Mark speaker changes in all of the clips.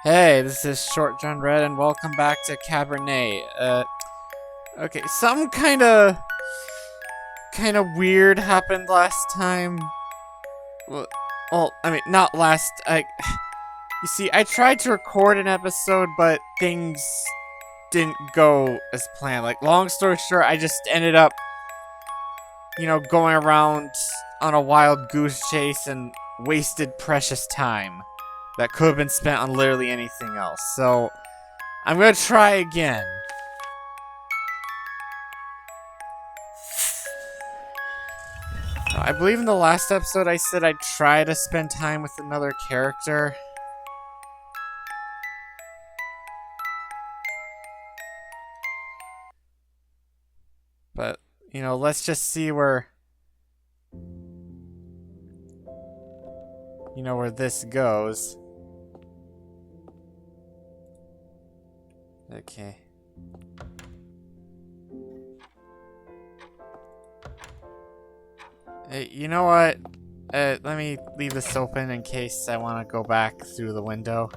Speaker 1: Hey, this is Short John Red, and welcome back to Cabernet. Okay, some kind of weird happened last time. Well, I mean, not last. You see, I tried to record an episode, but things didn't go as planned. Like, long story short, I just ended up, going around on a wild goose chase and wasted precious time that could have been spent on literally anything else. So, I'm gonna try again. I believe in the last episode I said I'd try to spend time with another character. But, let's just see where this goes. Okay. Hey, you know what? Let me leave this open in case I want to go back through the window.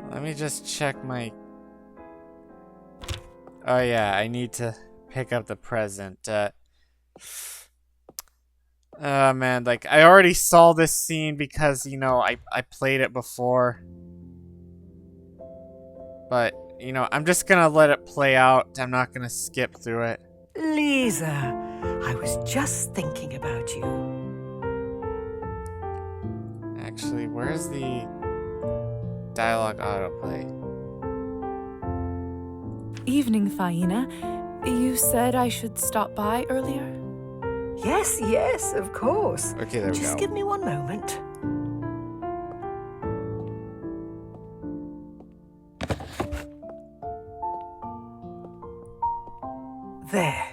Speaker 1: Let me just check my... Oh yeah, I need to pick up the present. Oh man, like, I already saw this scene because, I played it before. But, I'm just gonna let it play out. I'm not gonna skip through it.
Speaker 2: Lisa, I was just thinking about you.
Speaker 1: Actually, where's the dialogue autoplay?
Speaker 3: Evening, Faina. You said I should stop by earlier?
Speaker 2: Yes, of course.
Speaker 1: Okay, there we go.
Speaker 2: Just give me one moment. There.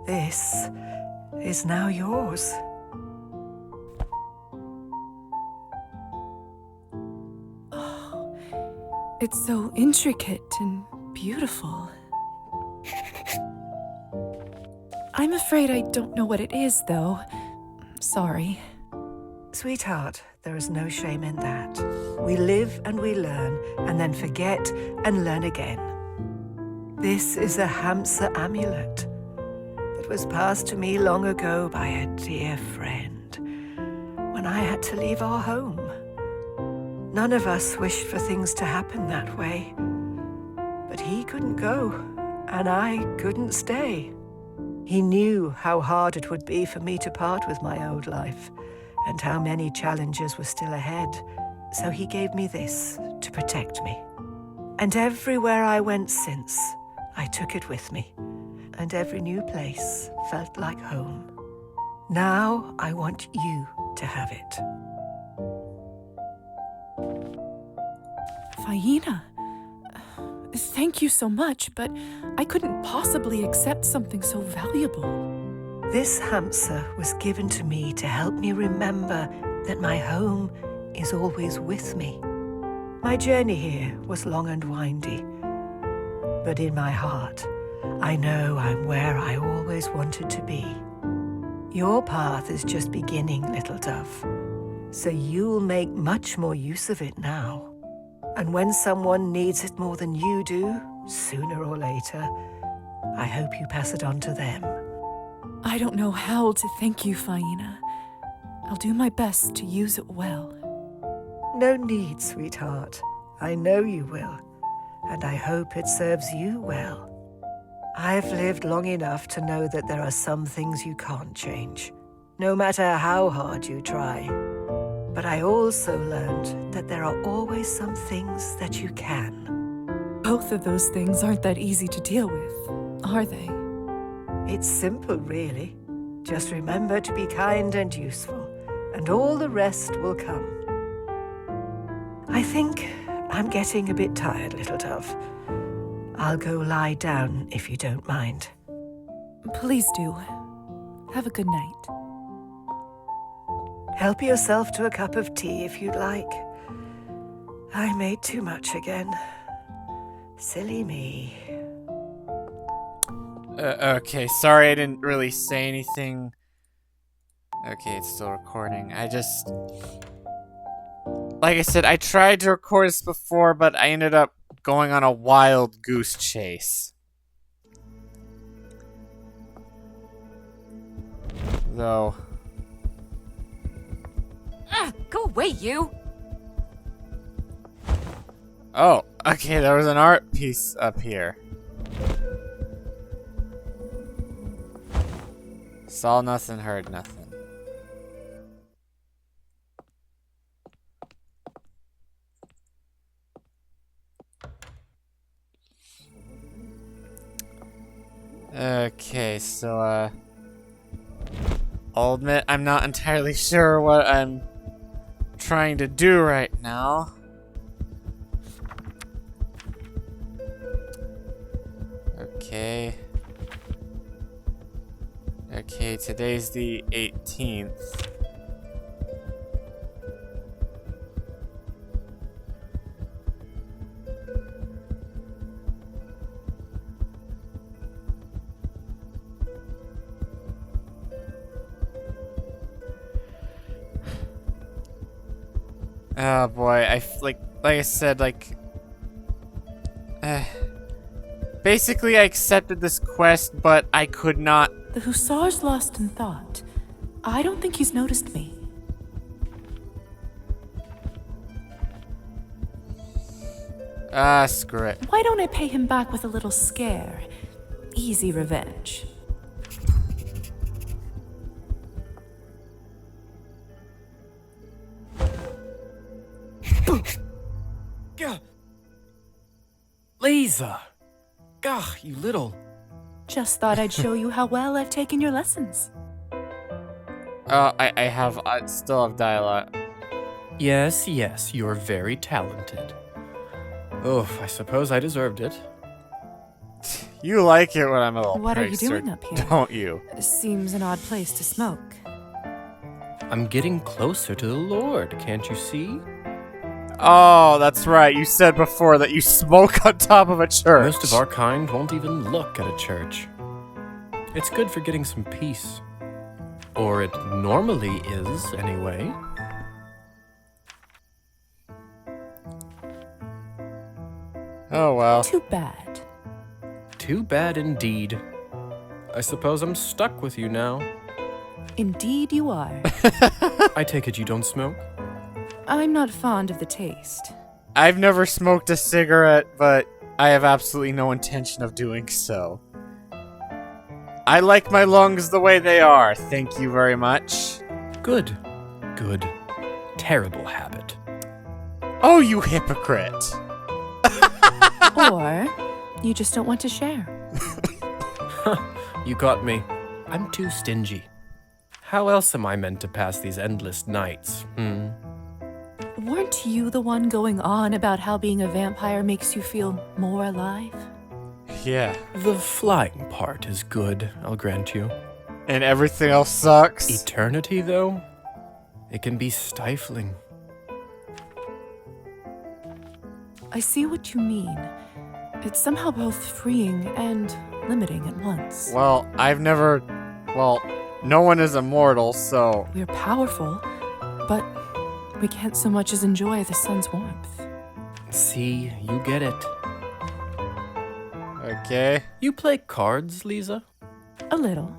Speaker 2: This is now yours.
Speaker 3: Oh, it's so intricate and beautiful. I'm afraid I don't know what it is, though. Sorry.
Speaker 2: Sweetheart, there is no shame in that. We live and we learn, and then forget and learn again. This is a hamster amulet that was passed to me long ago by a dear friend when I had to leave our home. None of us wished for things to happen that way, but he couldn't go, and I couldn't stay. He knew how hard it would be for me to part with my old life and how many challenges were still ahead, so he gave me this to protect me. And everywhere I went since, I took it with me, and every new place felt like home. Now I want you to have it.
Speaker 3: Faina, thank you so much, but I couldn't possibly accept something so valuable.
Speaker 2: This hamster was given to me to help me remember that my home is always with me. My journey here was long and windy, but in my heart, I know I'm where I always wanted to be. Your path is just beginning, little dove, so you'll make much more use of it now. And when someone needs it more than you do, sooner or later, I hope you pass it on to them.
Speaker 3: I don't know how to thank you, Faina. I'll do my best to use it well.
Speaker 2: No need, sweetheart. I know you will, and I hope it serves you well. I've lived long enough to know that there are some things you can't change, no matter how hard you try. But I also learned that there are always some things that you can.
Speaker 3: Both of those things aren't that easy to deal with, are they?
Speaker 2: It's simple, really. Just remember to be kind and useful, and all the rest will come. I think I'm getting a bit tired, little dove. I'll go lie down if you don't mind.
Speaker 3: Please do. Have a good night.
Speaker 2: Help yourself to a cup of tea if you'd like. I made too much again. Silly me.
Speaker 1: Okay, sorry I didn't really say anything. Okay, it's still recording. Like I said, I tried to record this before, but I ended up going on a wild goose chase. Though.
Speaker 4: Go away, you!
Speaker 1: Oh, okay, there was an art piece up here. Saw nothing, heard nothing. Okay, so, I'll admit I'm not entirely sure what I'm trying to do right now. Okay. Okay, today's the 18th. Oh boy, like I said, basically I accepted this quest, but I could not.
Speaker 3: The hussar's lost in thought. I don't think he's noticed me.
Speaker 1: Screw it.
Speaker 3: Why don't I pay him back with a little scare? Easy revenge.
Speaker 5: Lisa! Gah, you little...
Speaker 3: Just thought I'd show you how well I've taken your lessons.
Speaker 1: I still have dialogue.
Speaker 5: Yes, you're very talented. Oh, I suppose I deserved it.
Speaker 1: You like it when I'm a little
Speaker 3: What are you
Speaker 1: prankster,
Speaker 3: doing up here?
Speaker 1: don't you?
Speaker 3: Seems an odd place to smoke.
Speaker 5: I'm getting closer to the Lord, can't you see?
Speaker 1: Oh, that's right. You said before that you smoke on top of a church.
Speaker 5: Most of our kind won't even look at a church. It's good for getting some peace. Or it normally is, anyway.
Speaker 1: Oh well.
Speaker 3: Too bad.
Speaker 5: Too bad indeed. I suppose I'm stuck with you now.
Speaker 3: Indeed you are.
Speaker 5: I take it you don't smoke?
Speaker 3: I'm not fond of the taste.
Speaker 1: I've never smoked a cigarette, but I have absolutely no intention of doing so. I like my lungs the way they are, thank you very much.
Speaker 5: Good. Good. Terrible habit.
Speaker 1: Oh, you hypocrite.
Speaker 3: Or you just don't want to share.
Speaker 5: You got me. I'm too stingy. How else am I meant to pass these endless nights,
Speaker 3: Weren't you the one going on about how being a vampire makes you feel more alive?
Speaker 1: Yeah.
Speaker 5: The flying part is good, I'll grant you.
Speaker 1: And everything else sucks?
Speaker 5: Eternity, though? It can be stifling.
Speaker 3: I see what you mean. It's somehow both freeing and limiting at once.
Speaker 1: Well, no one is immortal, so...
Speaker 3: We're powerful, but we can't so much as enjoy the sun's warmth.
Speaker 5: See, you get it.
Speaker 1: Okay.
Speaker 5: You play cards, Lisa?
Speaker 3: A little.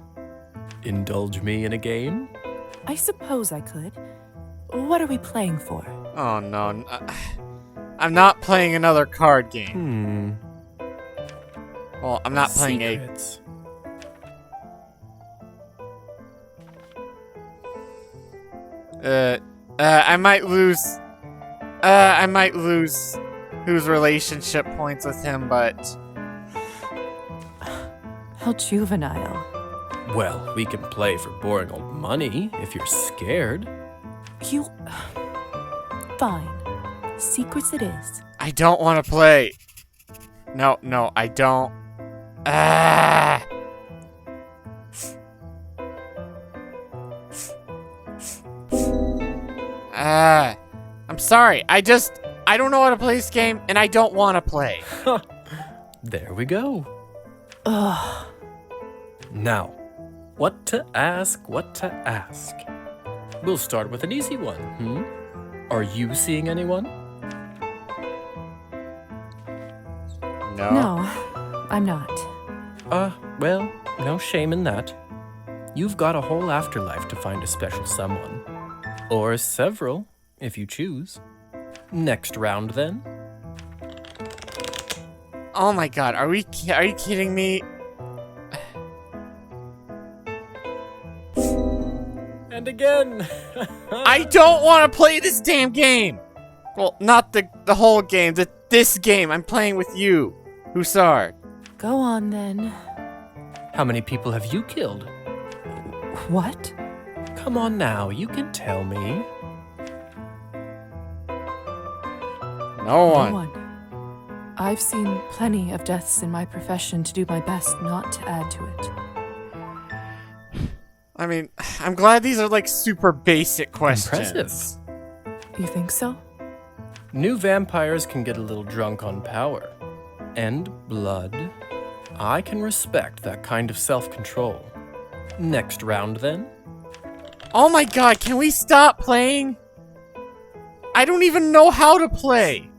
Speaker 5: Indulge me in a game?
Speaker 3: I suppose I could. What are we playing for?
Speaker 1: Oh no. I'm not playing another card game. Well, I'm not playing
Speaker 5: Secrets.
Speaker 1: I might lose... I might lose relationship points with him, but...
Speaker 3: How juvenile.
Speaker 5: Well, we can play for boring old money if you're scared.
Speaker 3: You... Fine. Secrets it is.
Speaker 1: I don't want to play. No, I don't. Ah! I'm sorry. I don't know how to play this game, and I don't want to play.
Speaker 5: There we go.
Speaker 3: Ugh.
Speaker 5: Now, what to ask, what to ask? We'll start with an easy one, Are you seeing anyone?
Speaker 3: No, I'm not.
Speaker 5: Well, no shame in that. You've got a whole afterlife to find a special someone. Or several, if you choose. Next round, then.
Speaker 1: Oh my god, are you kidding me?
Speaker 5: And again!
Speaker 1: I don't want to play this damn game! Well, not the whole game, this game. I'm playing with you, Hussar.
Speaker 3: Go on then.
Speaker 5: How many people have you killed?
Speaker 3: What?
Speaker 5: Come on now, you can tell me.
Speaker 1: No one.
Speaker 3: No one. I've seen plenty of deaths in my profession to do my best not to add to it.
Speaker 1: I mean, I'm glad these are like super basic questions.
Speaker 5: Impressive.
Speaker 3: You think so?
Speaker 5: New vampires can get a little drunk on power. And blood. I can respect that kind of self-control. Next round, then.
Speaker 1: Oh my god, can we stop playing? I don't even know how to play.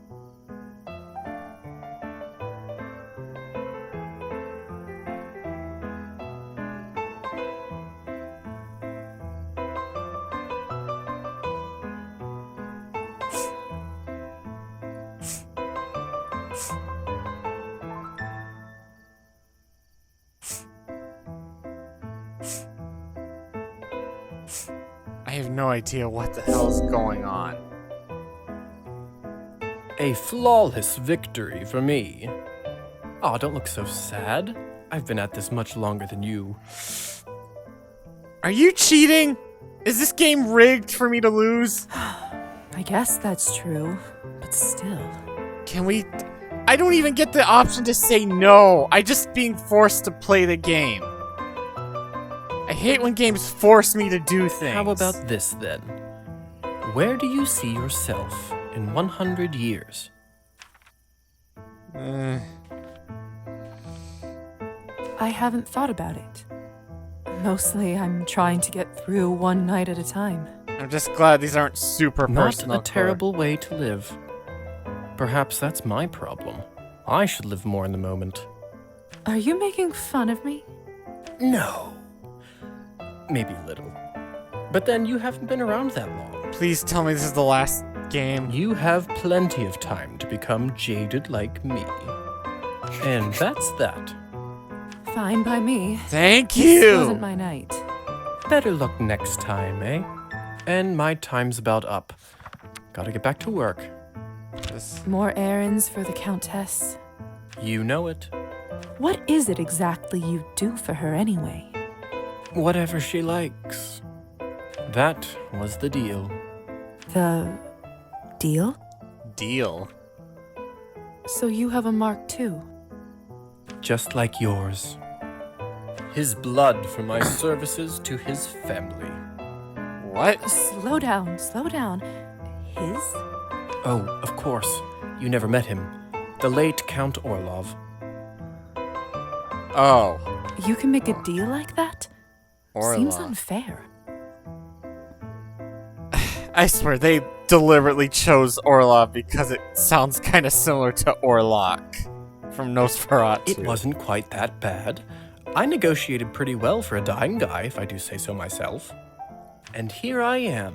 Speaker 1: I have no idea what the hell is going on.
Speaker 5: A flawless victory for me. Aw, don't look so sad. I've been at this much longer than you.
Speaker 1: Are you cheating? Is this game rigged for me to lose?
Speaker 3: I guess that's true, but still.
Speaker 1: Can we... I don't even get the option to say no. I just being forced to play the game. I hate when games force me to do things.
Speaker 5: How about this, then? Where do you see yourself in 100 years?
Speaker 3: I haven't thought about it. Mostly, I'm trying to get through one night at a time.
Speaker 1: I'm just glad these aren't super
Speaker 5: Not
Speaker 1: personal.
Speaker 5: a terrible way to live. Perhaps that's my problem. I should live more in the moment.
Speaker 3: Are you making fun of me?
Speaker 5: No. Maybe a little. But then you haven't been around that long.
Speaker 1: Please tell me this is the last game.
Speaker 5: You have plenty of time to become jaded like me. And that's that.
Speaker 3: Fine by me.
Speaker 1: Thank
Speaker 3: This
Speaker 1: you!
Speaker 3: wasn't my night.
Speaker 5: Better luck next time, eh? And my time's about up. Gotta get back to work.
Speaker 3: More errands for the Countess.
Speaker 5: You know it.
Speaker 3: What is it exactly you do for her anyway?
Speaker 5: Whatever she likes. That was the deal.
Speaker 3: The deal?
Speaker 1: Deal.
Speaker 3: So you have a mark too?
Speaker 5: Just like yours. His blood for my services to his family.
Speaker 1: What?
Speaker 3: Slow down, slow down. His?
Speaker 5: Oh, of course. You never met him. The late Count Orlov.
Speaker 1: Oh.
Speaker 3: You can make a deal like that? Seems
Speaker 1: Orlov.
Speaker 3: unfair.
Speaker 1: I swear, they deliberately chose Orlov because it sounds kind of similar to Orlok from Nosferatu.
Speaker 5: It wasn't quite that bad. I negotiated pretty well for a dying guy, if I do say so myself. And here I am,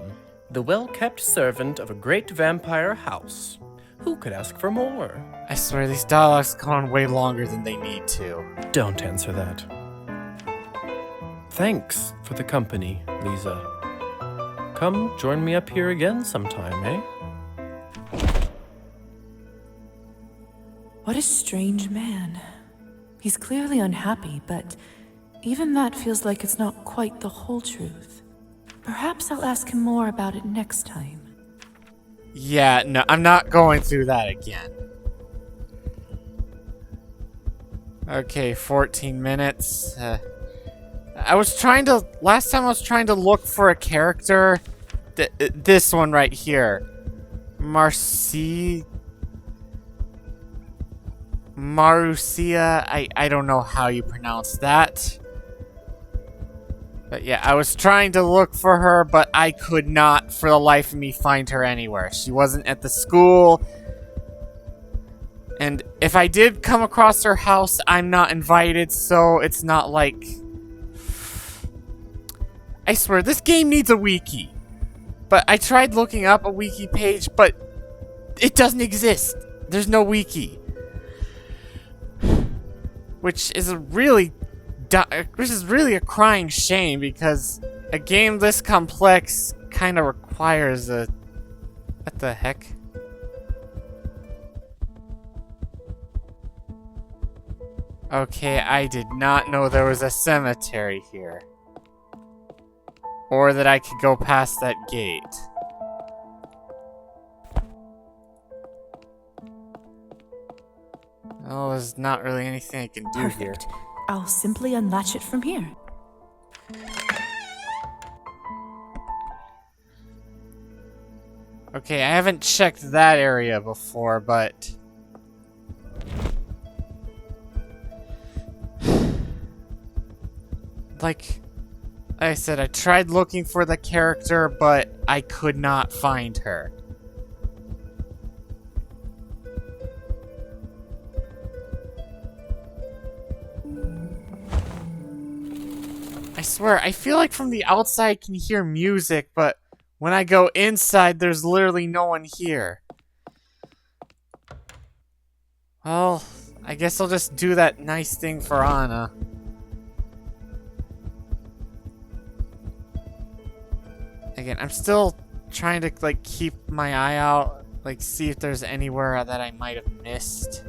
Speaker 5: the well-kept servant of a great vampire house. Who could ask for more?
Speaker 1: I swear, these dialogues go on way longer than they need to.
Speaker 5: Don't answer that. Thanks for the company, Lisa. Come join me up here again sometime, eh?
Speaker 3: What a strange man. He's clearly unhappy, but even that feels like it's not quite the whole truth. Perhaps I'll ask him more about it next time.
Speaker 1: Yeah, no, I'm not going through that again. Okay, 14 minutes. Last time I was trying to look for a character. This one right here. Marusia, I don't know how you pronounce that. But yeah, I was trying to look for her, but I could not for the life of me find her anywhere. She wasn't at the school. And if I did come across her house, I'm not invited, so it's not like... I swear, this game needs a wiki. But I tried looking up a wiki page, but it doesn't exist. There's no wiki. Which is really a crying shame, because a game this complex kind of requires a... What the heck? Okay, I did not know there was a cemetery here. Or that I could go past that gate. Oh, there's not really anything I can do here.
Speaker 3: Perfect. I'll simply unlatch it from here.
Speaker 1: Okay, I haven't checked that area before, but... Like I said, I tried looking for the character, but I could not find her. I swear, I feel like from the outside I can hear music, but when I go inside, there's literally no one here. Well, I guess I'll just do that nice thing for Anna. Again, I'm still trying to, like, keep my eye out, like, see if there's anywhere that I might have missed.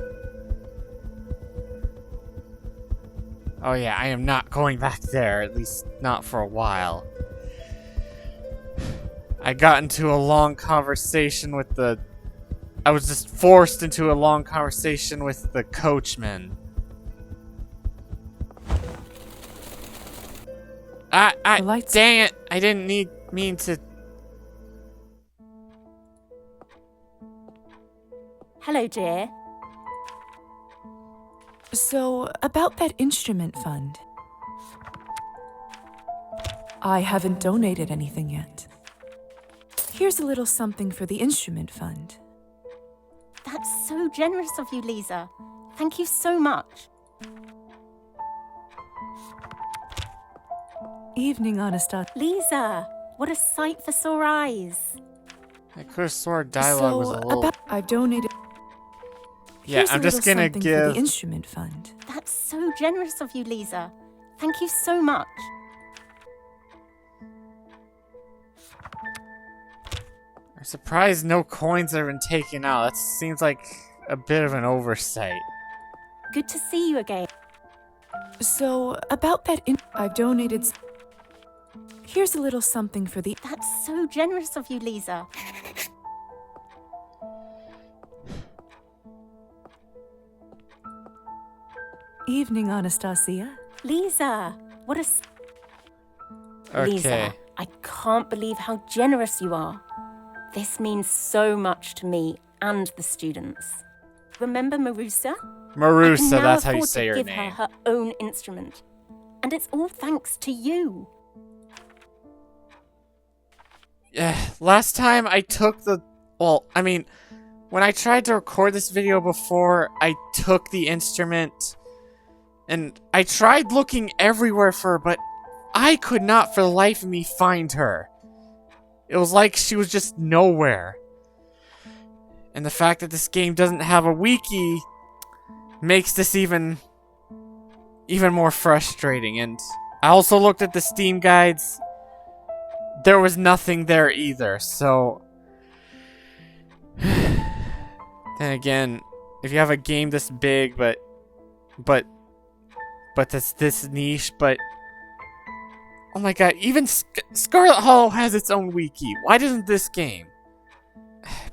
Speaker 1: Oh yeah, I am not going back there, at least not for a while. I got into a long conversation with the... I was just forced into a long conversation with the coachman. Dang it! I didn't mean to...
Speaker 6: Hello, dear.
Speaker 3: So, about that instrument fund. I haven't donated anything yet. Here's a little something for the instrument fund.
Speaker 6: That's so generous of you, Lisa. Thank you so much.
Speaker 3: Evening, Anastasia.
Speaker 6: Lisa, what a sight for sore eyes.
Speaker 1: I could have swore dialogue was a little...
Speaker 3: I've donated...
Speaker 1: Yeah,
Speaker 3: Here's
Speaker 1: I'm just gonna
Speaker 3: for
Speaker 1: give...
Speaker 3: the instrument fund.
Speaker 6: That's so generous of you, Lisa. Thank you so much.
Speaker 1: I'm surprised no coins have been taken out. That seems like a bit of an oversight.
Speaker 6: Good to see you again.
Speaker 3: So, about that I've donated... Here's a little something for the...
Speaker 6: That's so generous of you, Lisa.
Speaker 3: Evening, Anastasia.
Speaker 6: Lisa, what a...
Speaker 1: Okay.
Speaker 6: Lisa, I can't believe how generous you are. This means so much to me and the students. Remember Marusa?
Speaker 1: Marusa, that's how you
Speaker 6: afford
Speaker 1: say
Speaker 6: to
Speaker 1: her
Speaker 6: give
Speaker 1: name.
Speaker 6: her her own instrument. And it's all thanks to you.
Speaker 1: Yeah, last time I took the... Well, I mean, when I tried to record this video before, I took the instrument... And I tried looking everywhere for her, but I could not for the life of me find her. It was like she was just nowhere. And the fact that this game doesn't have a wiki makes this even more frustrating. And I also looked at the Steam guides. There was nothing there either, so... Then again, if you have a game this big, but that's this niche, but... Oh my god, even Scarlet Hollow has its own wiki. Why doesn't this game?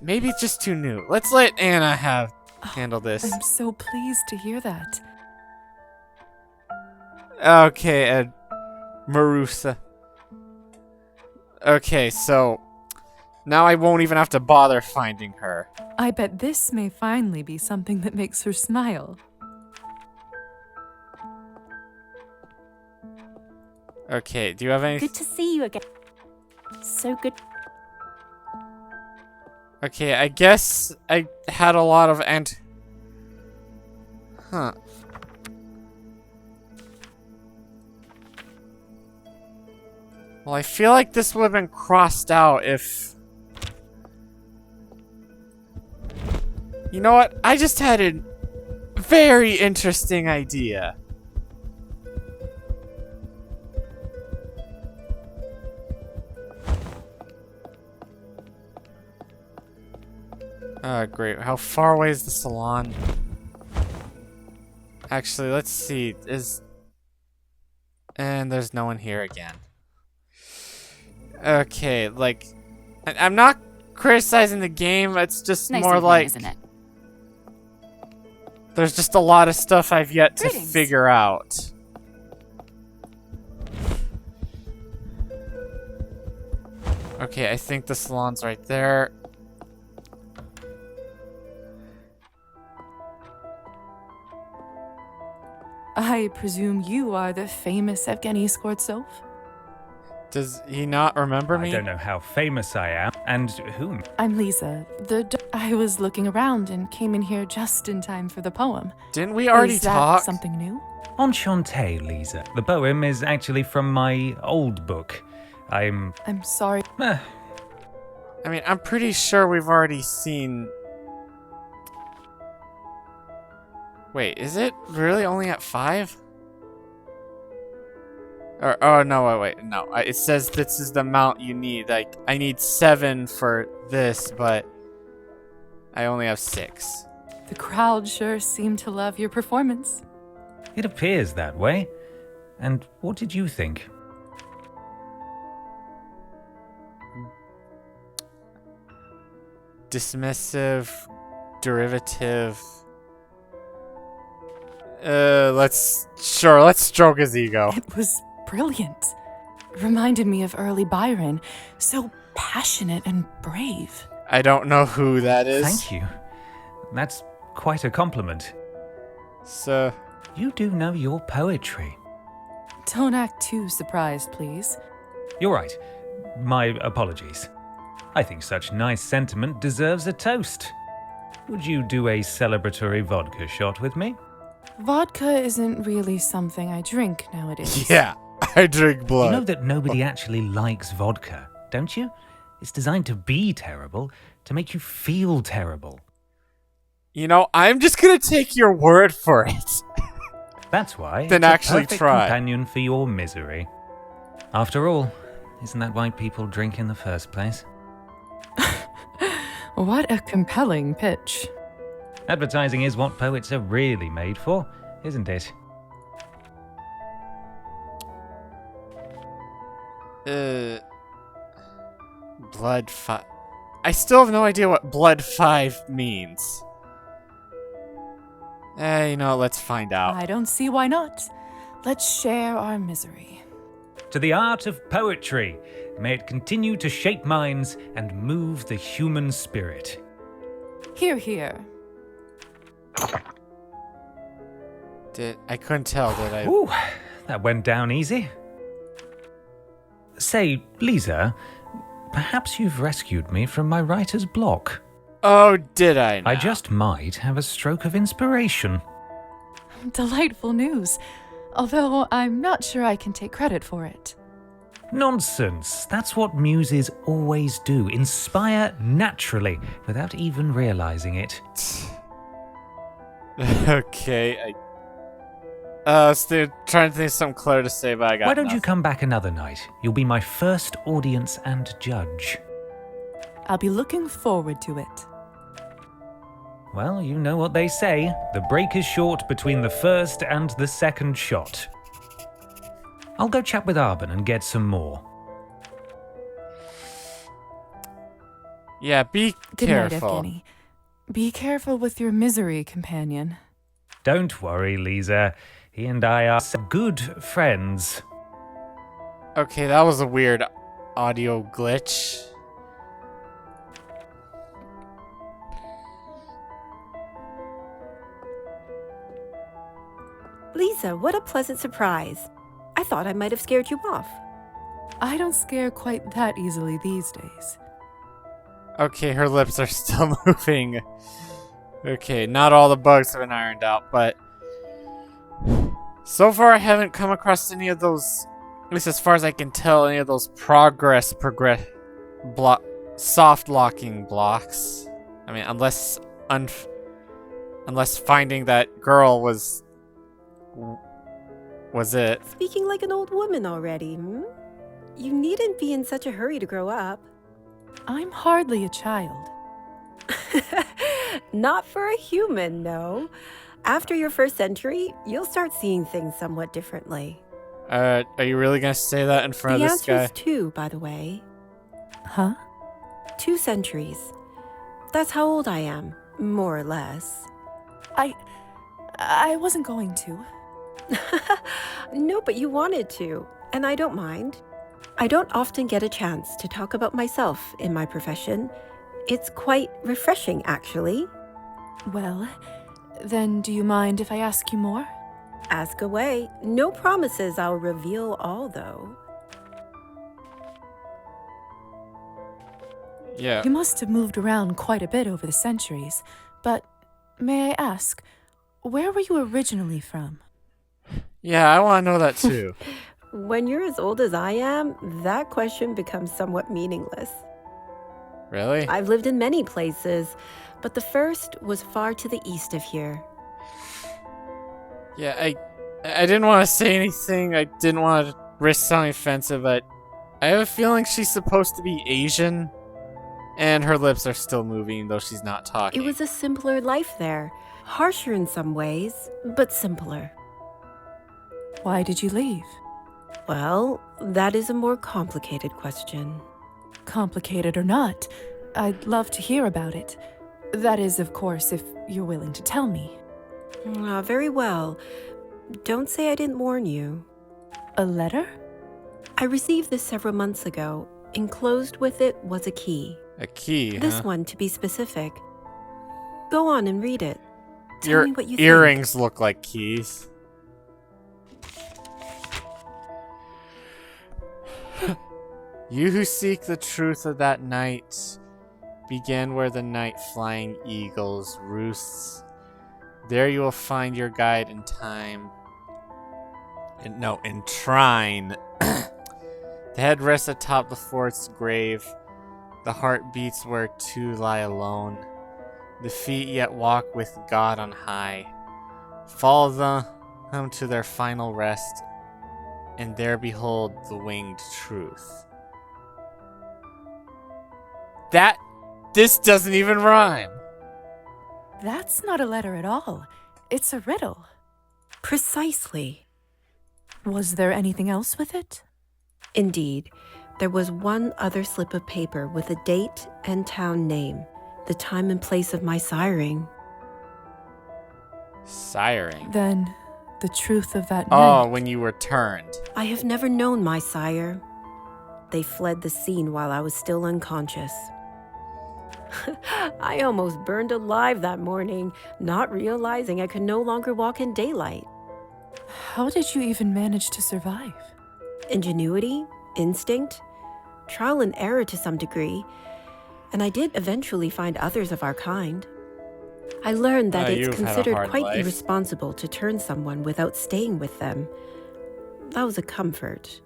Speaker 1: Maybe it's just too new. Let's let Anna handle this.
Speaker 3: I'm so pleased to hear that.
Speaker 1: Okay, Marusa. Okay, so... Now I won't even have to bother finding her.
Speaker 3: I bet this may finally be something that makes her smile.
Speaker 1: Okay, do you have any?
Speaker 6: Good to see you again. So good.
Speaker 1: Okay, I guess I had a lot of Huh. Well, I feel like this would have been crossed out if... You know what? I just had a very interesting idea. Great. How far away is the salon? Actually, let's see. And there's no one here again. Okay, like... I'm not criticizing the game, it's just
Speaker 4: Nice
Speaker 1: more
Speaker 4: and clean,
Speaker 1: like...
Speaker 4: isn't it?
Speaker 1: There's just a lot of stuff I've yet to
Speaker 4: Greetings.
Speaker 1: figure out. Okay, I think the salon's right there.
Speaker 3: I presume you are the famous Evgeny Skvortsov?
Speaker 1: Does he not remember me?
Speaker 7: I don't know how famous I am, and whom.
Speaker 3: I'm Lisa. I was looking around and came in here just in time for the poem.
Speaker 1: Didn't we already
Speaker 3: Is that
Speaker 1: talk?
Speaker 3: something new?
Speaker 7: Enchanté, Lisa. The poem is actually from my old book. I'm
Speaker 3: sorry.
Speaker 1: I mean, I'm pretty sure we've already seen... Wait, is it really only at 5? Or, oh, no, wait, no. It says this is the amount you need. Like, I need 7 for this, but I only have 6.
Speaker 3: The crowd sure seemed to love your performance.
Speaker 7: It appears that way. And what did you think?
Speaker 1: Dismissive, derivative. Let's stroke his ego.
Speaker 3: It was brilliant. Reminded me of early Byron. So passionate and brave.
Speaker 1: I don't know who that is.
Speaker 7: Thank you. That's quite a compliment.
Speaker 1: So,
Speaker 7: You do know your poetry.
Speaker 3: Don't act too surprised, please.
Speaker 7: You're right. My apologies. I think such nice sentiment deserves a toast. Would you do a celebratory vodka shot with me?
Speaker 3: Vodka isn't really something I drink nowadays.
Speaker 1: yeah, I drink blood.
Speaker 7: You know that nobody actually likes vodka, don't you? It's designed to be terrible, to make you feel terrible.
Speaker 1: You know, I'm just gonna take your word for it.
Speaker 7: That's why
Speaker 1: Then
Speaker 7: it's a
Speaker 1: actually
Speaker 7: perfect
Speaker 1: try.
Speaker 7: companion for your misery. After all, isn't that why people drink in the first place?
Speaker 3: What a compelling pitch.
Speaker 7: Advertising is what poets are really made for, isn't it?
Speaker 1: Blood 5. I still have no idea what blood 5 means. You know, let's find out.
Speaker 3: I don't see why not. Let's share our misery.
Speaker 7: To the art of poetry, may it continue to shape minds and move the human spirit.
Speaker 3: Hear, hear.
Speaker 1: I couldn't tell, did I?
Speaker 7: Ooh, that went down easy. Say, Lisa, perhaps you've rescued me from my writer's block.
Speaker 1: Oh, did I now?
Speaker 7: I just might have a stroke of inspiration.
Speaker 3: Delightful news. Although I'm not sure I can take credit for it.
Speaker 7: Nonsense. That's what muses always do. Inspire naturally, without even realizing it.
Speaker 1: Okay, still trying to think of something clever to say, but I got
Speaker 7: Why don't you
Speaker 1: nothing.
Speaker 7: come back another night? You'll be my first audience and judge.
Speaker 3: I'll be looking forward to it.
Speaker 7: Well, you know what they say. The break is short between the first and the second shot. I'll go chat with Arben and get some more.
Speaker 1: Yeah, be
Speaker 3: Good night,
Speaker 1: careful.
Speaker 3: Evgeny. Be careful with your misery, companion.
Speaker 7: Don't worry, Lisa. He and I are good friends.
Speaker 1: Okay, that was a weird audio glitch.
Speaker 8: Lisa, what a pleasant surprise. I thought I might have scared you off.
Speaker 3: I don't scare quite that easily these days.
Speaker 1: Okay, her lips are still moving. Okay, not all the bugs have been ironed out, but so far I haven't come across any of those, at least as far as I can tell, any of those soft locking blocks. I mean, unless finding that girl was it.
Speaker 8: Speaking like an old woman already, hmm? You needn't be in such a hurry to grow up.
Speaker 3: I'm hardly a child.
Speaker 8: Not for a human, no. After your first century, you'll start seeing things somewhat differently.
Speaker 1: Are you really gonna say that in front
Speaker 8: The
Speaker 1: of this
Speaker 8: answer
Speaker 1: guy?
Speaker 8: is 2, by the way.
Speaker 3: Huh?
Speaker 8: 2 centuries. That's how old I am, more or less.
Speaker 3: I wasn't going to.
Speaker 8: No, but you wanted to, and I don't mind. I don't often get a chance to talk about myself in my profession. It's quite refreshing, actually.
Speaker 3: Well, then do you mind if I ask you more?
Speaker 8: Ask away. No promises I'll reveal all, though.
Speaker 1: Yeah.
Speaker 3: You must have moved around quite a bit over the centuries, but may I ask, where were you originally from?
Speaker 1: Yeah, I want to know that too.
Speaker 8: When you're as old as I am, that question becomes somewhat meaningless.
Speaker 1: Really?
Speaker 8: I've lived in many places, but the first was far to the east of here.
Speaker 1: Yeah, I didn't want to say anything. I didn't want to risk sounding offensive, but I have a feeling she's supposed to be Asian, and her lips are still moving, though she's not talking.
Speaker 8: It was a simpler life there. Harsher in some ways, but simpler.
Speaker 3: Why did you leave?
Speaker 8: Well, that is a more complicated question.
Speaker 3: Complicated or not, I'd love to hear about it. That is, of course, if you're willing to tell me.
Speaker 8: Very well. Don't say I didn't warn you.
Speaker 3: A letter?
Speaker 8: I received this several months ago. Enclosed with it was a key.
Speaker 1: A key,
Speaker 8: This
Speaker 1: huh?
Speaker 8: one, to be specific. Go on and read it. Tell
Speaker 1: Your
Speaker 8: me what you
Speaker 1: earrings look like keys. You who seek the truth of that night, begin where the night-flying eagles roosts. There you will find your guide in time. In trine. The head rests atop the fort's grave. The heart beats where two lie alone. The feet yet walk with God on high. Follow them to their final rest, and there behold the winged truth. This doesn't even rhyme.
Speaker 3: That's not a letter at all. It's a riddle.
Speaker 8: Precisely.
Speaker 3: Was there anything else with it?
Speaker 8: Indeed, there was one other slip of paper with a date and town name, the time and place of my siring.
Speaker 1: Siring.
Speaker 3: Then, the truth of that
Speaker 1: Oh,
Speaker 3: night.
Speaker 1: when you were turned.
Speaker 8: I have never known my sire. They fled the scene while I was still unconscious. I almost burned alive that morning, not realizing I could no longer walk in daylight.
Speaker 3: How did you even manage to survive?
Speaker 8: Ingenuity, instinct, trial and error to some degree, and I did eventually find others of our kind. I learned that
Speaker 1: You've
Speaker 8: it's
Speaker 1: had a
Speaker 8: considered
Speaker 1: hard
Speaker 8: quite
Speaker 1: life.
Speaker 8: irresponsible to turn someone without staying with them. That was a comfort.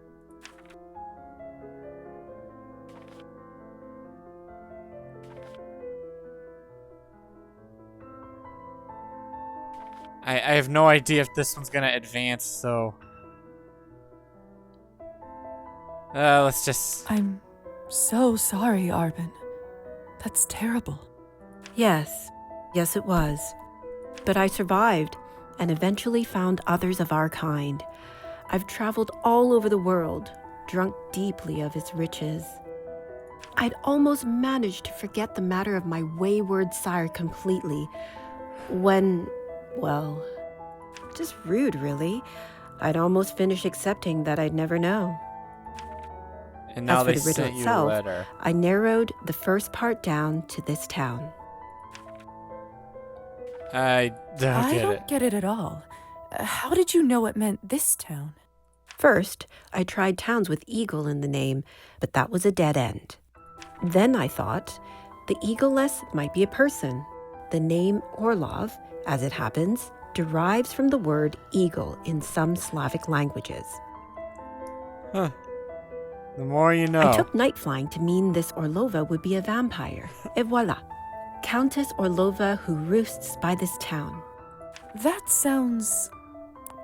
Speaker 1: I have no idea if this one's gonna advance, so... let's just...
Speaker 3: I'm so sorry, Arben. That's terrible.
Speaker 8: Yes, it was. But I survived and eventually found others of our kind. I've traveled all over the world, drunk deeply of its riches. I'd almost managed to forget the matter of my wayward sire completely when, well, just rude, really. I'd almost finished accepting that I'd never know.
Speaker 1: And now
Speaker 8: As for
Speaker 1: they
Speaker 8: the riddle
Speaker 1: sent you a
Speaker 8: itself,
Speaker 1: letter.
Speaker 8: I narrowed the first part down to this town.
Speaker 1: I don't
Speaker 3: I
Speaker 1: get
Speaker 3: don't
Speaker 1: it.
Speaker 3: get it at all. How did you know it meant this town?
Speaker 8: First, I tried towns with eagle in the name, but that was a dead end. Then I thought, the eagle-less might be a person. The name Orlov, as it happens, derives from the word eagle in some Slavic languages.
Speaker 1: Huh. The more you know.
Speaker 8: I took night flying to mean this Orlova would be a vampire. Et voila, Countess Orlova who roosts by this town.
Speaker 3: That sounds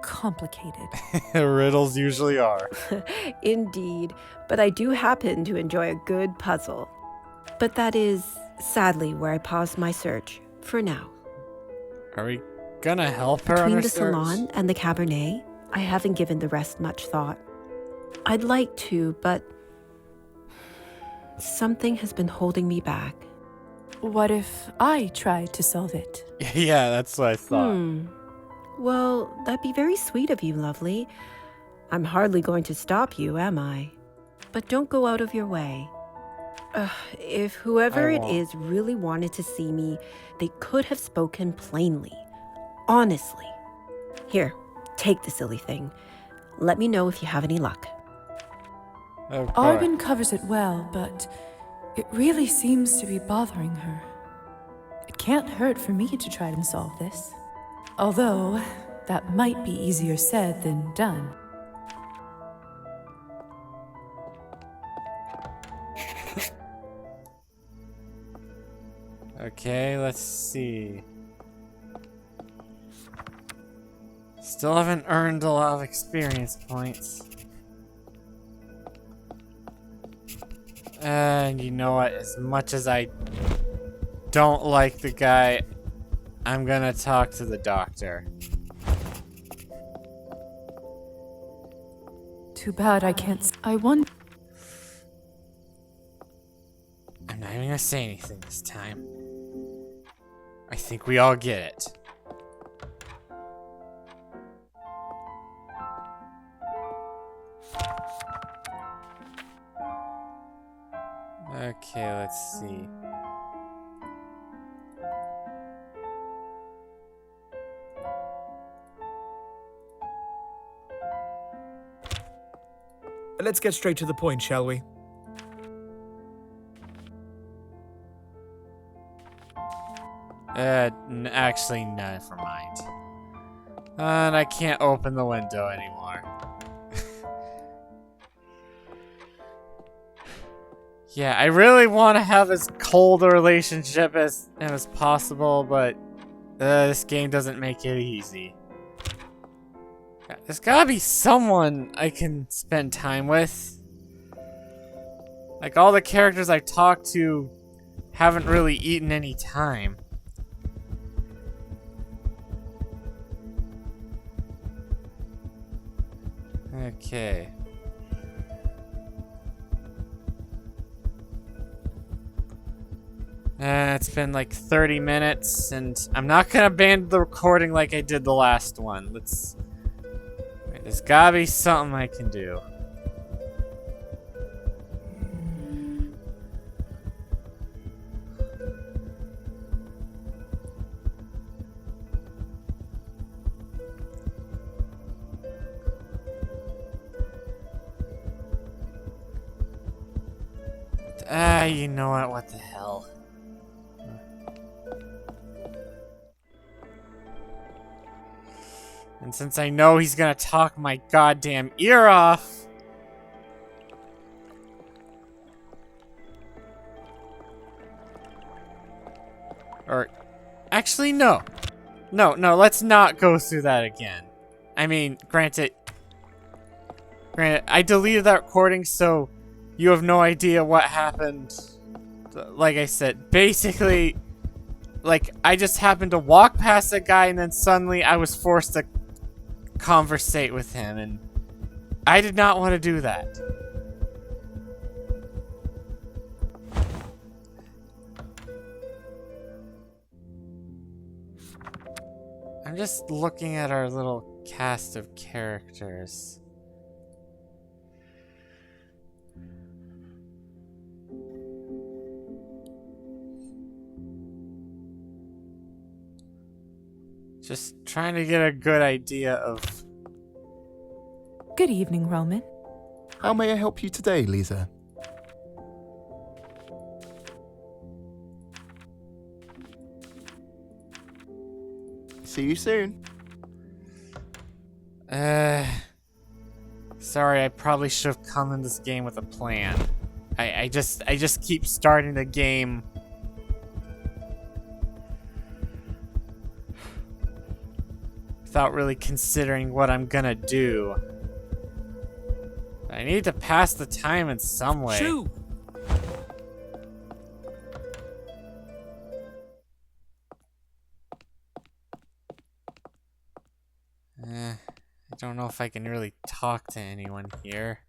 Speaker 3: complicated.
Speaker 1: Riddles usually are.
Speaker 8: Indeed, but I do happen to enjoy a good puzzle. But that is, sadly, where I paused my search, for now.
Speaker 1: Are we gonna help her on
Speaker 8: Between
Speaker 1: her
Speaker 8: the
Speaker 1: search?
Speaker 8: salon and the Cabernet, I haven't given the rest much thought. I'd like to, but something has been holding me back.
Speaker 3: What if I tried to solve it?
Speaker 1: Yeah, that's what I thought.
Speaker 8: Well, that'd be very sweet of you, lovely. I'm hardly going to stop you, am I? But don't go out of your way. If whoever
Speaker 1: I
Speaker 8: it
Speaker 1: won't.
Speaker 8: is really wanted to see me, they could have spoken plainly. Honestly. Here, take the silly thing. Let me know if you have any luck.
Speaker 1: Oh, boy.
Speaker 3: Arbin covers it well, but it really seems to be bothering her. It can't hurt for me to try and solve this. Although, that might be easier said than done.
Speaker 1: Okay, let's see. Still haven't earned a lot of experience points. And you know what? As much as I don't like the guy, I'm gonna talk to the doctor.
Speaker 3: Too bad I can't. I wonder.
Speaker 1: I'm not even gonna say anything this time. I think we all get it. Okay, let's see.
Speaker 9: Let's get straight to the point, shall we?
Speaker 1: Actually, no, never mind. And I can't open the window anymore. Yeah, I really want to have as cold a relationship as possible, but this game doesn't make it easy. There's gotta be someone I can spend time with. Like, all the characters I've talked to haven't really eaten any time. Okay. It's been like 30 minutes, and I'm not gonna abandon the recording like I did the last one. Let's... Wait, there's gotta be something I can do. You know what? What the hell? And since I know he's gonna talk my goddamn ear off... Or... Actually, no. No, let's not go through that again. I mean, granted, I deleted that recording, so you have no idea what happened. Like I said, basically, like, I just happened to walk past a guy, and then suddenly I was forced to conversate with him, and I did not want to do that. I'm just looking at our little cast of characters. Just trying to get a good idea of
Speaker 3: Good evening, Roman.
Speaker 10: How may I help you today, Lisa? See you soon.
Speaker 1: Sorry, I probably should have come in this game with a plan. I just keep starting the game. Without really considering what I'm gonna do. I need to pass the time in some way.
Speaker 9: Shoo!
Speaker 1: I don't know if I can really talk to anyone here.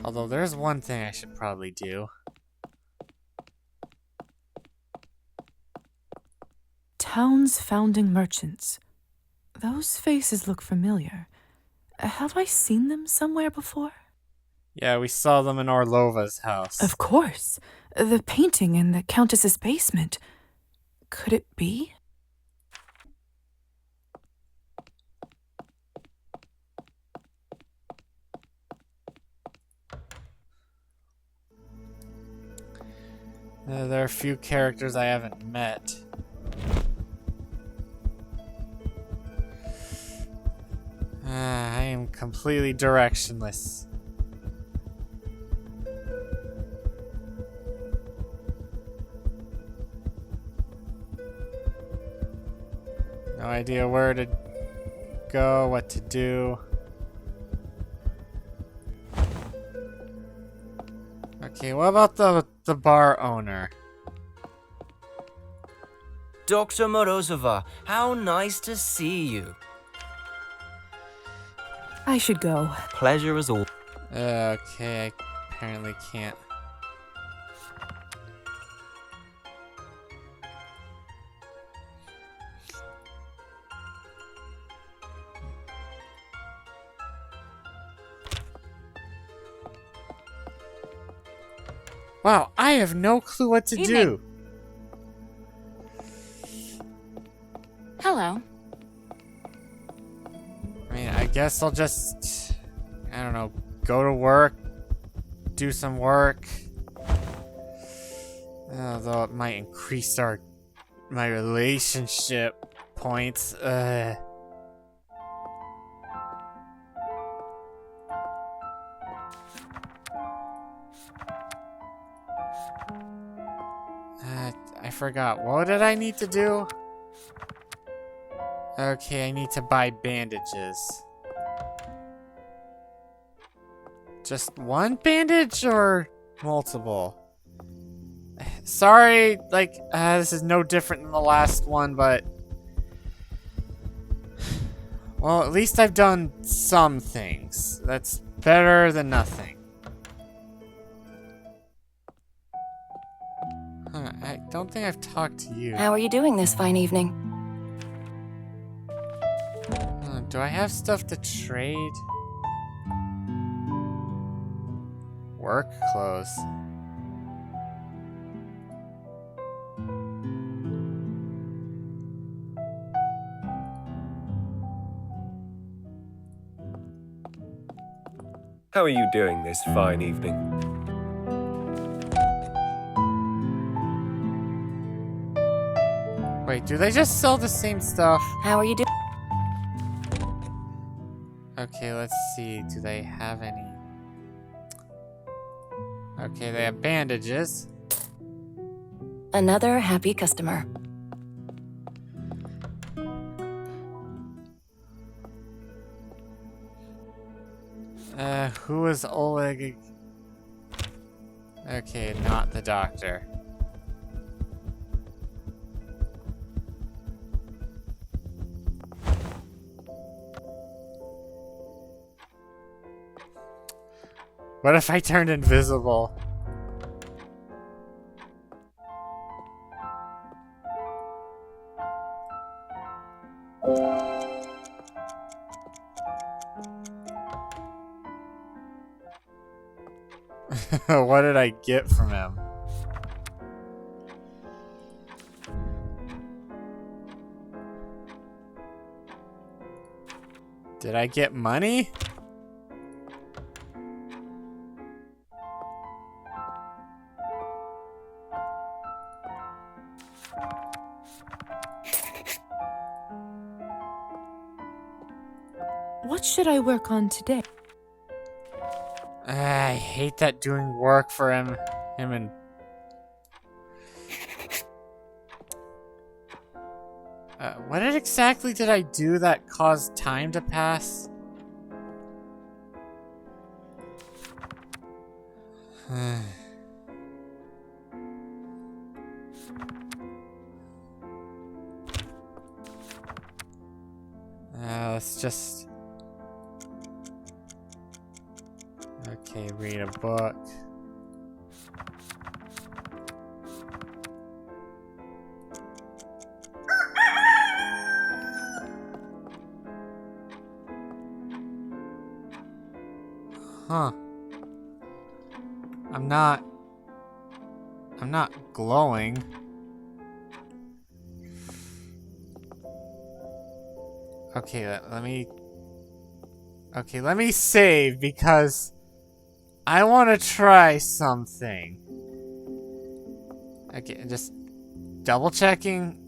Speaker 1: Although there's one thing I should probably do.
Speaker 3: Town's founding merchants. Those faces look familiar. Have I seen them somewhere before?
Speaker 1: Yeah, we saw them in Orlova's house.
Speaker 3: Of course. The painting in the Countess's basement. Could it be?
Speaker 1: There are a few characters I haven't met. I am completely directionless. No idea where to go, what to do. Okay, what about the bar owner?
Speaker 11: Dr. Morozova, how nice to see you.
Speaker 3: I should go.
Speaker 11: Pleasure is all.
Speaker 1: Okay, I apparently can't. Wow, I have no clue what to do.
Speaker 4: Hello.
Speaker 1: I mean, I guess I'll just, I don't know, go to work, do some work. Although it might increase my relationship points. I forgot. What did I need to do? Okay, I need to buy bandages. Just one bandage or multiple? Sorry, like, this is no different than the last one, but... Well, at least I've done some things. That's better than nothing. Huh, I don't think I've talked to you.
Speaker 4: How are you doing this fine evening?
Speaker 1: Do I have stuff to trade? Work clothes.
Speaker 12: How are you doing this fine evening?
Speaker 1: Wait, do they just sell the same stuff?
Speaker 4: How are you doing?
Speaker 1: Okay, let's see. Do they have any? Okay, they have bandages.
Speaker 4: Another happy customer.
Speaker 1: Who is Oleg? Okay, not the doctor. What if I turned invisible? What did I get from him? Did I get money?
Speaker 3: What should I work on today?
Speaker 1: I hate that doing work for him and... what exactly did I do that caused time to pass? Let's just... Okay, read a book. Huh. I'm not glowing. Okay, let me save because I want to try something. Okay, just double checking.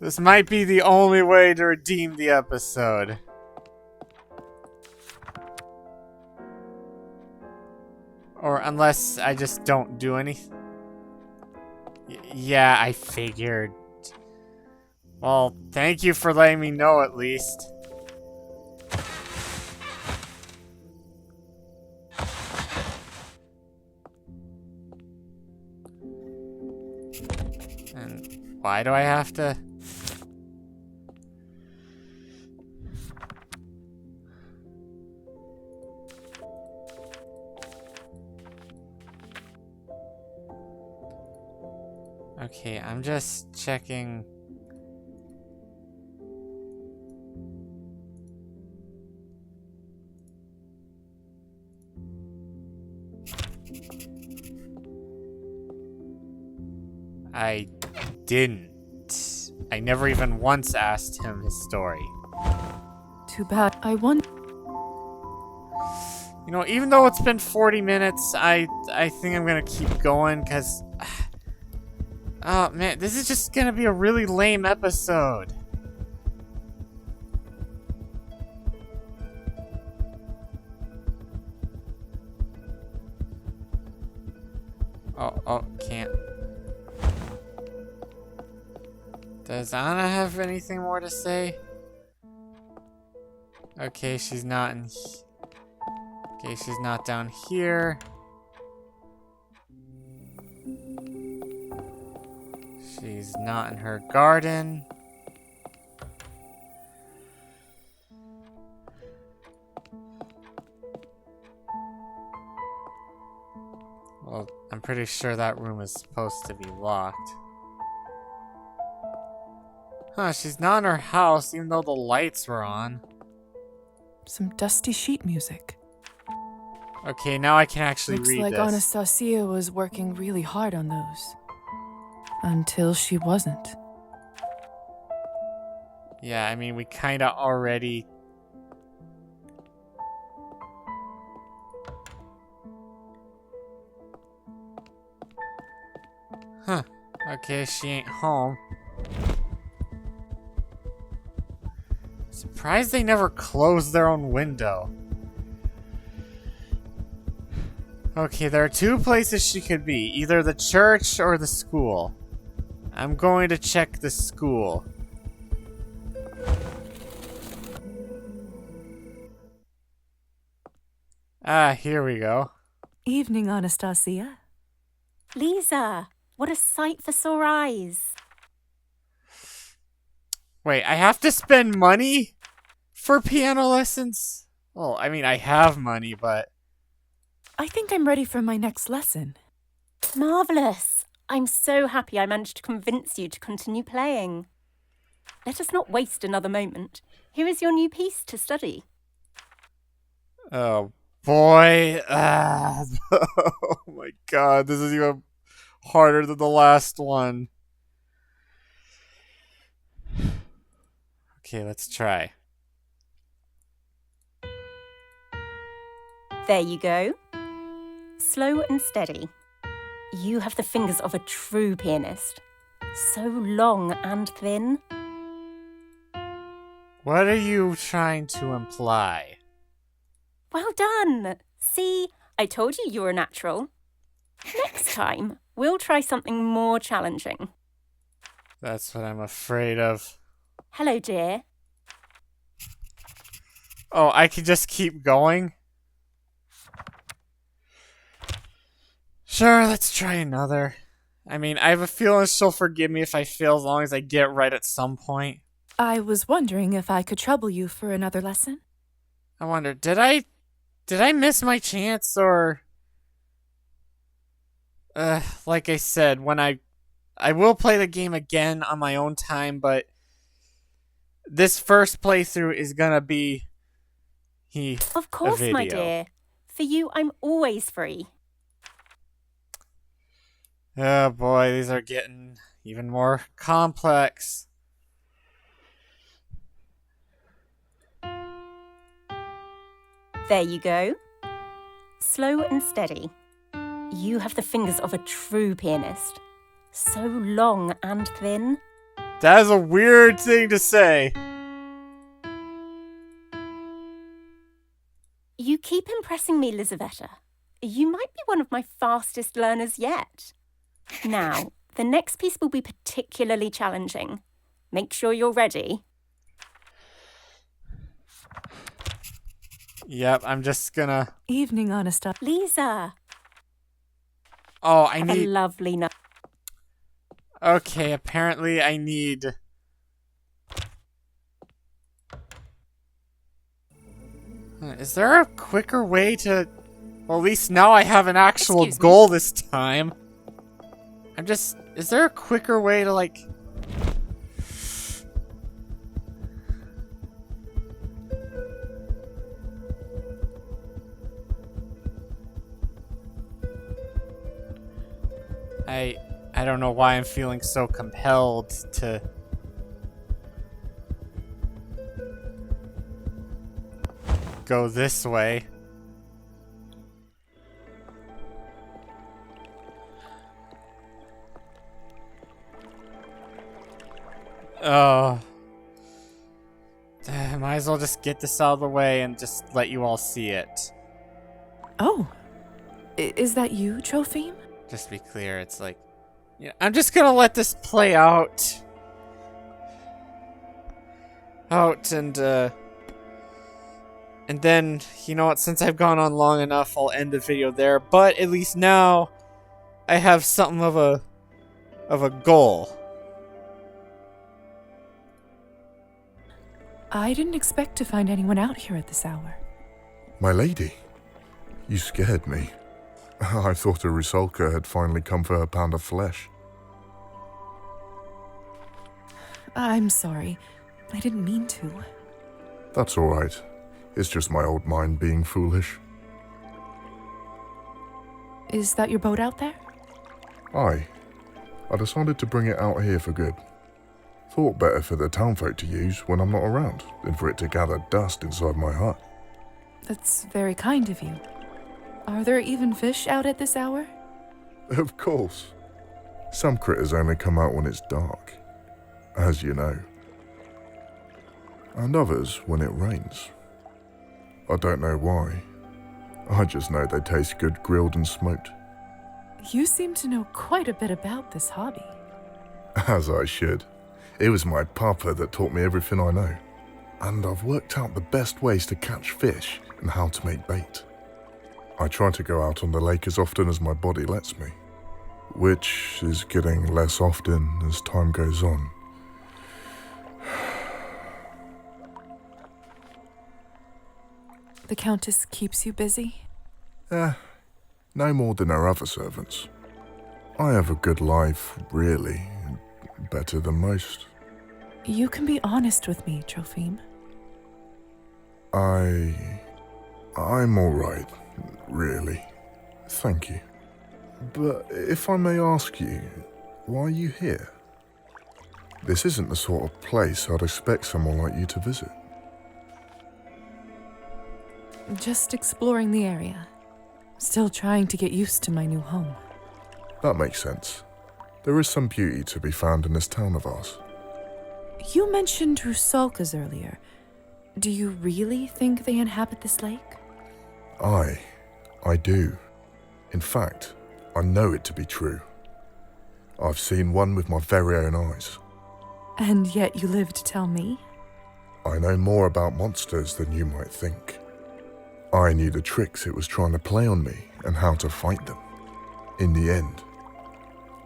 Speaker 1: This might be the only way to redeem the episode. Or unless I just don't do anything. Yeah, I figured. Well, thank you for letting me know at least. And why do I have to... Okay, I'm just checking. I didn't. I never even once asked him his story.
Speaker 3: Too bad. I wonder.
Speaker 1: You know, even though it's been 40 minutes, I think I'm gonna keep going, because... Oh, man, this is just gonna be a really lame episode. Oh, can't. Does Anna have anything more to say? Okay, she's not in... Okay, she's not down here. She's not in her garden. Well, I'm pretty sure that room is supposed to be locked. Huh, she's not in her house even though the lights were on.
Speaker 3: Some dusty sheet music.
Speaker 1: Okay, now I can actually
Speaker 3: Looks
Speaker 1: read
Speaker 3: like
Speaker 1: this.
Speaker 3: Anastasia was working really hard on those. Until she wasn't.
Speaker 1: Yeah, I mean, we kinda already... Huh. Okay, she ain't home. Surprised they never closed their own window. Okay, there are two places she could be. Either the church or the school. I'm going to check the school. Ah, here we go.
Speaker 3: Evening, Anastasia.
Speaker 6: Lisa, what a sight for sore eyes.
Speaker 1: Wait, I have to spend money for piano lessons? Well, I mean, I have money, but...
Speaker 3: I think I'm ready for my next lesson.
Speaker 6: Marvellous. I'm so happy I managed to convince you to continue playing. Let us not waste another moment. Here is your new piece to study.
Speaker 1: Oh, boy. Ah. Oh, my God. This is even harder than the last one. Okay, let's try.
Speaker 6: There you go. Slow and steady. You have the fingers of a true pianist. So long and thin.
Speaker 1: What are you trying to imply?
Speaker 6: Well done. See, I told you were a natural. Next time, we'll try something more challenging.
Speaker 1: That's what I'm afraid of.
Speaker 6: Hello, dear.
Speaker 1: Oh, I could just keep going? Sure, let's try another. I mean, I have a feeling she'll forgive me if I fail as long as I get right at some point.
Speaker 3: I was wondering if I could trouble you for another lesson.
Speaker 1: I wonder, did I miss my chance, or... like I said, when I will play the game again on my own time, but this first playthrough is gonna be
Speaker 6: Of course, my dear. For you, I'm always free.
Speaker 1: Oh boy, these are getting even more complex.
Speaker 6: There you go. Slow and steady. You have the fingers of a true pianist. So long and thin.
Speaker 1: That is a weird thing to say.
Speaker 6: You keep impressing me, Lizaveta. You might be one of my fastest learners yet. Now, the next piece will be particularly challenging. Make sure you're ready.
Speaker 1: Yep, I'm just gonna...
Speaker 3: Evening, honest up.
Speaker 6: Lisa.
Speaker 1: Oh, I
Speaker 6: Have
Speaker 1: need...
Speaker 6: a lovely night.
Speaker 1: Okay, apparently I need... Is there a quicker way to... Well, at least now I have an actual goal this time. I'm just... Is there a quicker way to, like... I don't know why I'm feeling so compelled to... go this way. Oh. Might as well just get this out of the way and just let you all see it.
Speaker 3: Oh. Is that you, Trophime?
Speaker 1: Just to be clear, it's like... Yeah, I'm just gonna let this play out. And then, you know what, since I've gone on long enough, I'll end the video there. But at least now, I have something of a goal.
Speaker 3: I didn't expect to find anyone out here at this hour.
Speaker 13: My lady, you scared me. I thought a Rusalka had finally come for her pound of flesh.
Speaker 3: I'm sorry. I didn't mean to.
Speaker 13: That's all right. It's just my old mind being foolish.
Speaker 3: Is that your boat out there?
Speaker 13: Aye. I decided to bring it out here for good. Thought better for the townfolk to use when I'm not around than for it to gather dust inside my hut.
Speaker 3: That's very kind of you. Are there even fish out at this hour?
Speaker 13: Of course. Some critters only come out when it's dark, as you know. And others when it rains. I don't know why. I just know they taste good grilled and smoked.
Speaker 3: You seem to know quite a bit about this hobby.
Speaker 13: As I should. It was my papa that taught me everything I know. And I've worked out the best ways to catch fish and how to make bait. I try to go out on the lake as often as my body lets me, which is getting less often as time goes on.
Speaker 3: The Countess keeps you busy?
Speaker 13: No more than her other servants. I have a good life, really. Better than most.
Speaker 3: You can be honest with me, Trophime.
Speaker 13: I'm all right, really. Thank you. But if I may ask you, why are you here? This isn't the sort of place I'd expect someone like you to visit.
Speaker 3: Just exploring the area. Still trying to get used to my new home.
Speaker 13: That makes sense. There is some beauty to be found in this town of ours.
Speaker 3: You mentioned Rusalkas earlier. Do you really think they inhabit this lake?
Speaker 13: I do. In fact, I know it to be true. I've seen one with my very own eyes.
Speaker 3: And yet you live to tell me?
Speaker 13: I know more about monsters than you might think. I knew the tricks it was trying to play on me and how to fight them. In the end,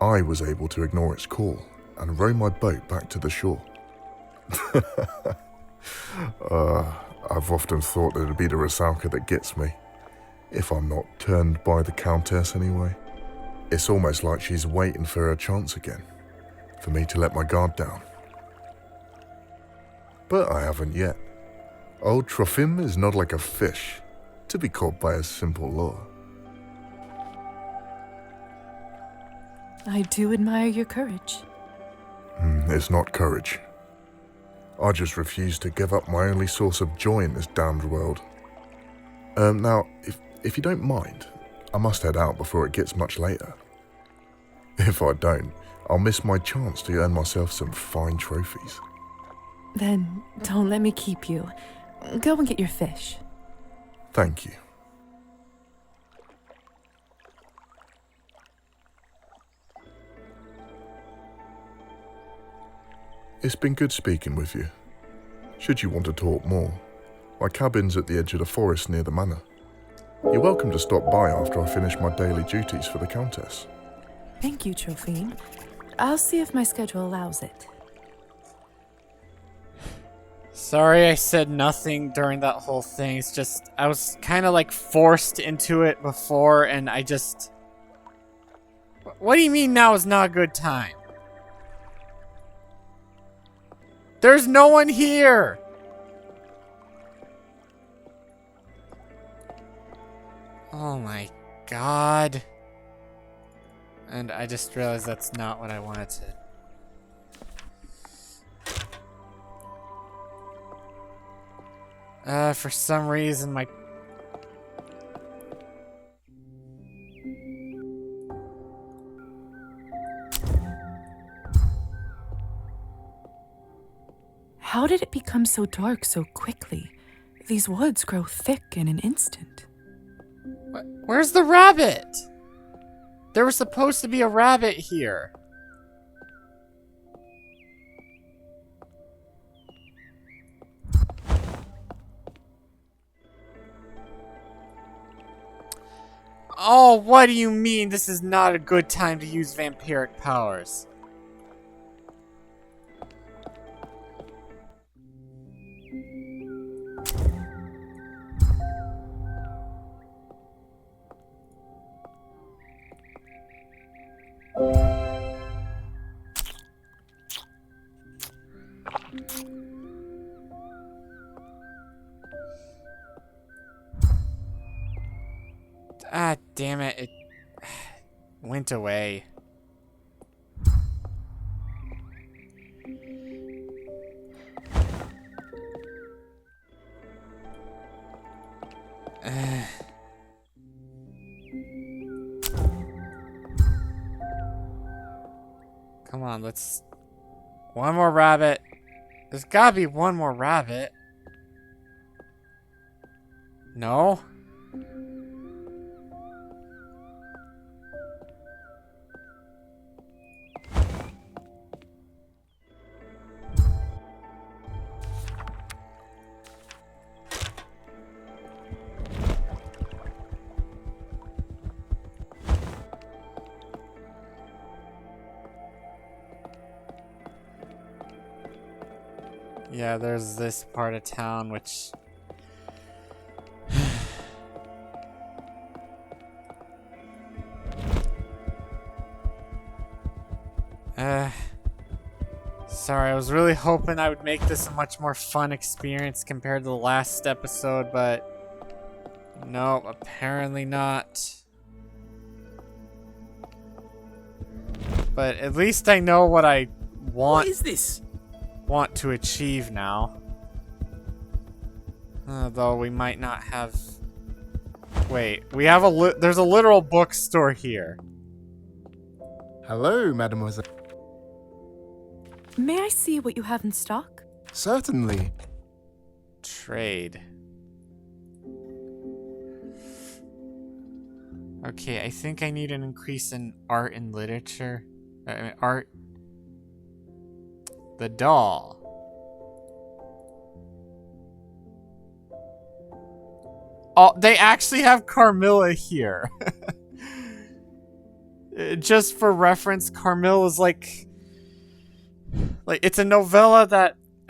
Speaker 13: I was able to ignore its call and row my boat back to the shore. I've often thought that it'd be the Rusalka that gets me, if I'm not turned by the Countess anyway. It's almost like she's waiting for her chance again, for me to let my guard down. But I haven't yet. Old Trofim is not like a fish, to be caught by a simple lure.
Speaker 3: I do admire your courage.
Speaker 13: It's not courage. I just refuse to give up my only source of joy in this damned world. Now, if you don't mind, I must head out before it gets much later. If I don't, I'll miss my chance to earn myself some fine trophies.
Speaker 3: Then don't let me keep you. Go and get your fish.
Speaker 13: Thank you. It's been good speaking with you. Should you want to talk more, my cabin's at the edge of the forest near the manor. You're welcome to stop by after I finish my daily duties for the Countess.
Speaker 3: Thank you, Trophine. I'll see if my schedule allows it.
Speaker 1: Sorry I said nothing during that whole thing. It's just, I was kind of like forced into it before, and I just... What do you mean now is not a good time? There's no one here! Oh my god. And I just realized that's not what I wanted to... for some reason my...
Speaker 3: How did it become so dark so quickly? These woods grow thick in an instant.
Speaker 1: Where's the rabbit? There was supposed to be a rabbit here. Oh, what do you mean this is not a good time to use vampiric powers? Ah, damn it. It went away. Come on, let's... One more rabbit. There's gotta be one more rabbit. No? Yeah, there's this part of town which... Sorry, I was really hoping I would make this a much more fun experience compared to the last episode, but... No, apparently not. But at least I know what I want.
Speaker 11: What is this?
Speaker 1: Want to achieve now. Though we might not have... Wait, we have there's a literal bookstore here.
Speaker 10: Hello, mademoiselle.
Speaker 3: May I see what you have in stock?
Speaker 10: Certainly.
Speaker 1: Trade. Okay, I think I need an increase in art and literature. Art. The doll. Oh, they actually have Carmilla here. Just for reference, Carmilla's like it's a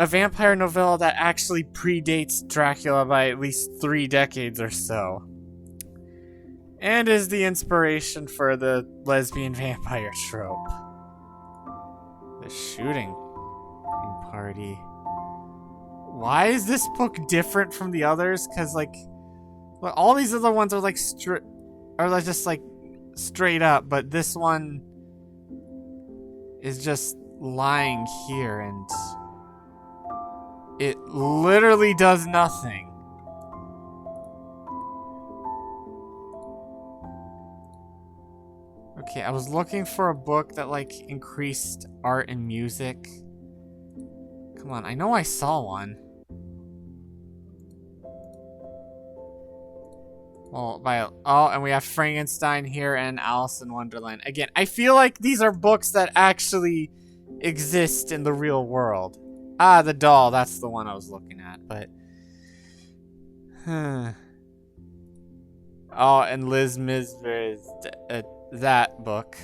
Speaker 1: vampire novella that actually predates Dracula by at least 3 decades or so. And is the inspiration for the lesbian vampire trope. The shooting party. Why is this book different from the others? Because, like, all these other ones are, like, just, like, straight up. But this one is just lying here. And it literally does nothing. Okay, I was looking for a book that, like, increased art and music. Come on, I know I saw one. Well, and we have Frankenstein here and Alice in Wonderland. Again, I feel like these are books that actually exist in the real world. Ah, the doll, that's the one I was looking at, but... Oh, and Liz Misver is... that book.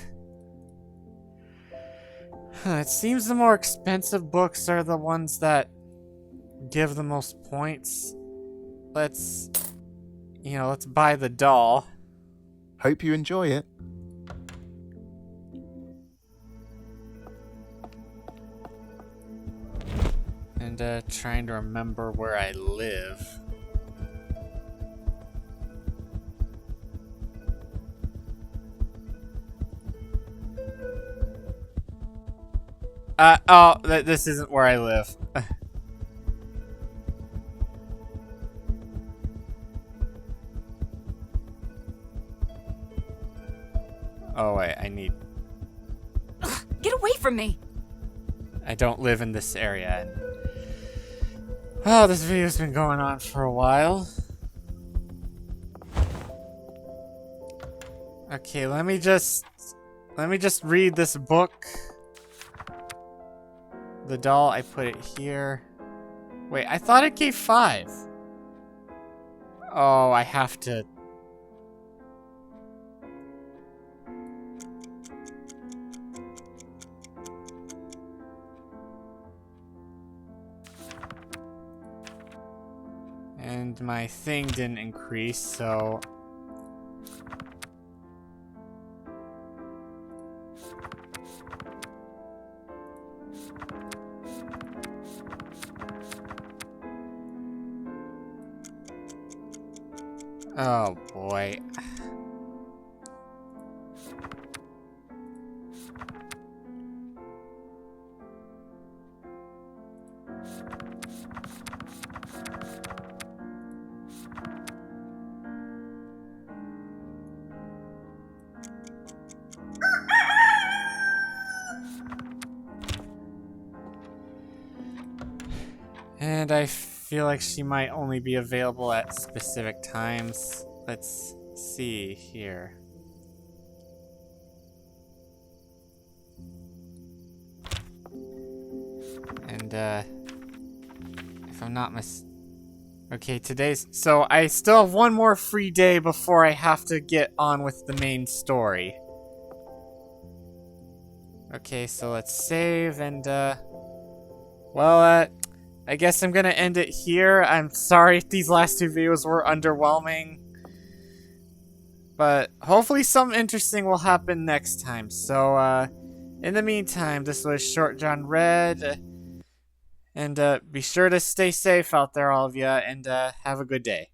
Speaker 1: It seems the more expensive books are the ones that give the most points. Let's buy the doll.
Speaker 10: Hope you enjoy it.
Speaker 1: And trying to remember where I live. This isn't where I live. Oh wait, I need...
Speaker 4: Ugh, get away from me!
Speaker 1: I don't live in this area. And... oh, this video's been going on for a while. Okay, let me just read this book. The doll, I put it here. Wait, I thought it gave 5. Oh, I have to... And my thing didn't increase, so... oh boy. And I feel like she might only be available at specific times. Let's see here. And, if I'm not okay, so I still have one more free day before I have to get on with the main story. Okay, so let's save and, I guess I'm gonna end it here. I'm sorry if these last 2 videos were underwhelming. But hopefully something interesting will happen next time. So, in the meantime, this was Short John Red. And be sure to stay safe out there, all of you, and have a good day.